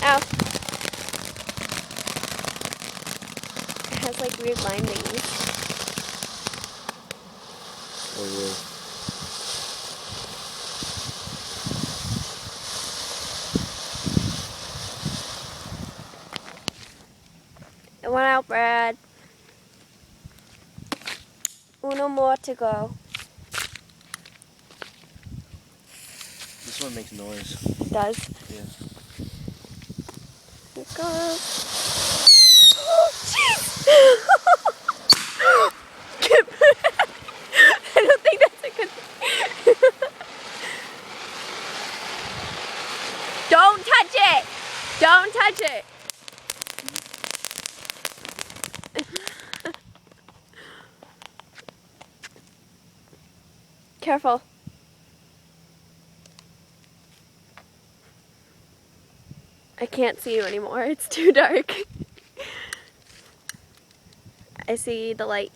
Ow. It has like weird line thingies. Oh, yeah. It went out, Brad. Uno more to go. This one makes noise. It does. Yeah. Here it goes. Oh, jeez! I don't think that's a good thing. Don't touch it! Don't touch it! Careful. I can't see you anymore. It's too dark. I see the light.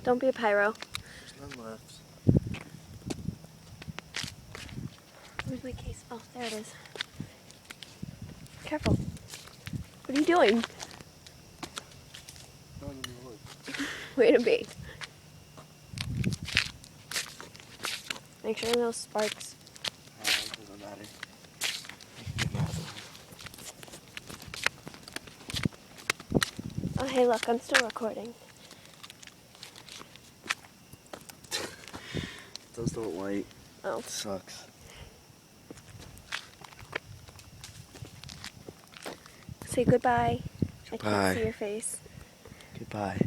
Don't be a pyro. There's none left. Where's my case? Oh, there it is. Careful. What are you doing? Way to be. Make sure no sparks. It doesn't matter. Oh, hey, look, I'm still recording. Those don't light. Oh. It sucks. Say goodbye. I Goodbye. can't see your face. Goodbye.